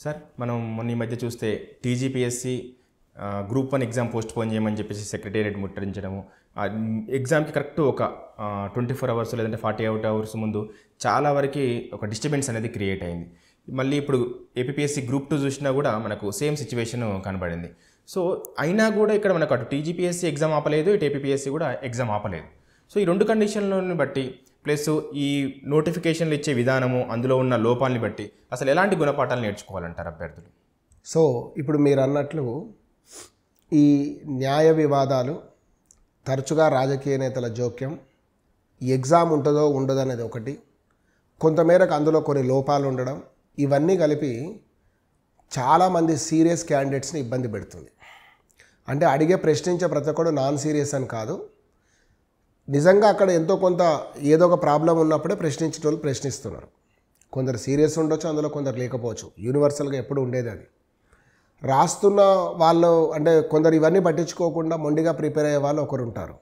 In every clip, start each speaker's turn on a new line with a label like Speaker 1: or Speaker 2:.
Speaker 1: Sir మనం మొన్న ఈ మధ్య చూస్తే TGPSC group 1 exam post phone చేయమని చెప్పేసి సెక్రటేరియట్ ముట్టడించడము, ఎగ్జామ్కి కరెక్ట్ ఒక 24 అవర్స్ లేదంటే 48 అవర్స్ ముందు చాలా వరకు ఒక డిస్టర్బెన్స్ అనేది క్రియేట్ అయింది. మళ్ళీ ఇప్పుడు ఏపీఎస్సీ గ్రూప్ 2 చూసినా కూడా మనకు సేమ్ సిచ్యువేషన్ కనబడింది. సో అయినా కూడా ఇక్కడ మనకు అటు టీజీపీఎస్సీ ఎగ్జామ్ ఆపలేదు, ఇటు ఏపీఎస్సీ కూడా ఎగ్జామ్ ఆపలేదు. సో ఈ రెండు కండిషన్లను బట్టి ప్లస్ ఈ నోటిఫికేషన్లు ఇచ్చే విధానము, అందులో ఉన్న లోపాలని బట్టి అసలు ఎలాంటి గుణపాఠాలు నేర్చుకోవాలంటారు అభ్యర్థులు?
Speaker 2: సో ఇప్పుడు మీరు అన్నట్లు ఈ న్యాయ వివాదాలు, తరచుగా రాజకీయ నేతల జోక్యం, ఎగ్జామ్ ఉంటుందో ఉండదో అనేది ఒకటి, కొంతమేరకు అందులో కొన్ని లోపాలు ఉండడం, ఇవన్నీ కలిపి చాలామంది సీరియస్ క్యాండిడేట్స్ని ఇబ్బంది పెడుతుంది. అంటే అడిగే ప్రశ్నించే ప్రతి ఒక్కడు నాన్ సీరియస్ అని కాదు, నిజంగా అక్కడ ఎంతో కొంత ఏదో ఒక ప్రాబ్లం ఉన్నప్పుడే ప్రశ్నించేటోళ్ళు ప్రశ్నిస్తున్నారు. కొందరు సీరియస్ ఉండొచ్చు, అందులో కొందరు లేకపోవచ్చు, యూనివర్సల్గా ఎప్పుడు ఉండేది అది. రాస్తున్న వాళ్ళు అంటే కొందరు ఇవన్నీ పట్టించుకోకుండా మొండిగా ప్రిపేర్ అయ్యే వాళ్ళు ఒకరు ఉంటారు.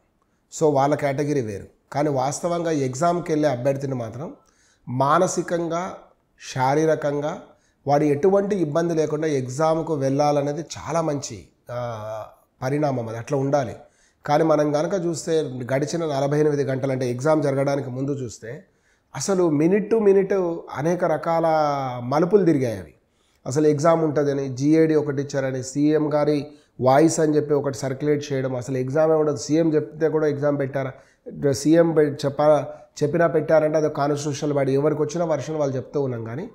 Speaker 2: సో వాళ్ళ కేటగిరీ వేరు. కానీ వాస్తవంగా ఎగ్జామ్కి వెళ్ళే అభ్యర్థిని మాత్రం మానసికంగా, శారీరకంగా వాడు ఎటువంటి ఇబ్బంది లేకుండా ఎగ్జామ్కు వెళ్ళాలనేది చాలా మంచి పరిణామం. అది అట్లా ఉండాలి. కానీ మనం కనుక చూస్తే గడిచిన 48 గంటలు అంటే ఎగ్జామ్ జరగడానికి ముందు చూస్తే అసలు మినిట్ టు మినిట్ అనేక రకాల మలుపులు తిరిగాయి. అవి అసలు ఎగ్జామ్ ఉంటుందని జీఏడీ ఒకటి ఇచ్చారని, సీఎం గారి వాయిస్ అని చెప్పి ఒకటి సర్క్యులేట్ చేయడం, అసలు ఎగ్జామ్ ఉండదు, సీఎం చెప్తే కూడా ఎగ్జామ్ పెట్టారా, సీఎం చెప్పినా పెట్టారంటే అది కాన్స్టిట్యూషనల్ బాడీ, ఎవరికి వచ్చిన వర్షన్ వాళ్ళు చెప్తూ ఉన్నాం. కానీ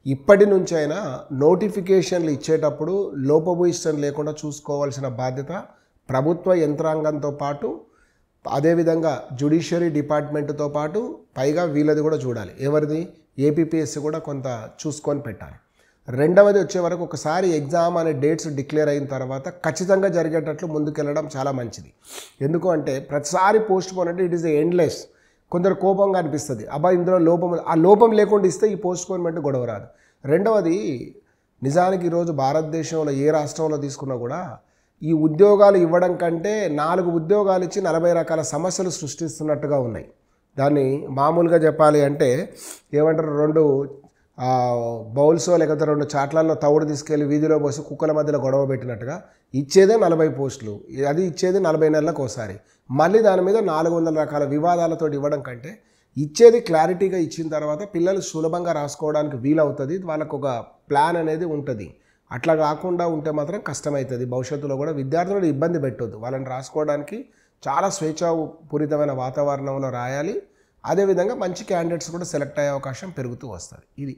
Speaker 2: ఇప్పటి నుంచి అయినా నోటిఫికేషన్లు ఇచ్చేటప్పుడు లోపభూయిష్టం లేకుండా చూసుకోవాల్సిన బాధ్యత ప్రభుత్వ యంత్రాంగంతో పాటు, అదేవిధంగా జ్యుడిషియరీ డిపార్ట్మెంట్తో పాటు పైగా వీళ్ళది కూడా చూడాలి. ఎవరిది? ఏపీఎస్సీ కూడా కొంత చూసుకొని పెట్టాలి. రెండవది వచ్చే వరకు ఒకసారి ఎగ్జామ్ అనే డేట్స్ డిక్లేర్ అయిన తర్వాత ఖచ్చితంగా జరిగేటట్లు ముందుకెళ్ళడం చాలా మంచిది. ఎందుకు అంటే ప్రతిసారి పోస్ట్ పోన్ అంటే ఇట్ ఈస్ ఎండ్లెస్. కొందరు కోపంగా అనిపిస్తుంది, అబ్బా ఇందులో లోపం, ఆ లోపం లేకుండా ఇస్తే ఈ పోస్ట్ పోన్మెంట్ గొడవ రాదు. రెండవది, నిజానికి ఈరోజు భారతదేశంలో ఏ రాష్ట్రంలో తీసుకున్నా కూడా ఈ ఉద్యోగాలు ఇవ్వడం కంటే 4 ఉద్యోగాలు ఇచ్చి 40 రకాల సమస్యలు సృష్టిస్తున్నట్టుగా ఉన్నాయి. దాన్ని మామూలుగా చెప్పాలి అంటే ఏమంటారు, 2 బౌల్సో లేకపోతే 2 చాట్లలో తవుడు తీసుకెళ్ళి వీధిలో పోసి కుక్కల మధ్యలో గొడవ పెట్టినట్టుగా ఇచ్చేదే 40 పోస్టులు, అది ఇచ్చేది 40 నెలలకు ఒకసారి, మళ్ళీ దాని మీద 400 రకాల వివాదాలతో ఇవ్వడం కంటే ఇచ్చేది క్లారిటీగా ఇచ్చిన తర్వాత పిల్లలు సులభంగా రాసుకోవడానికి వీలవుతుంది, వాళ్ళకు ఒక ప్లాన్ అనేది ఉంటుంది. అట్లా కాకుండా ఉంటే మాత్రం కష్టమవుతుంది. భవిష్యత్తులో కూడా విద్యార్థులను ఇబ్బంది పెట్టొద్దు. వాళ్ళని రాసుకోవడానికి చాలా స్వేచ్ఛాపూరితమైన వాతావరణంలో రాయాలి. అదేవిధంగా మంచి క్యాండిడేట్స్ కూడా సెలెక్ట్ అయ్యే అవకాశం పెరుగుతూ వస్తుంది. ఇది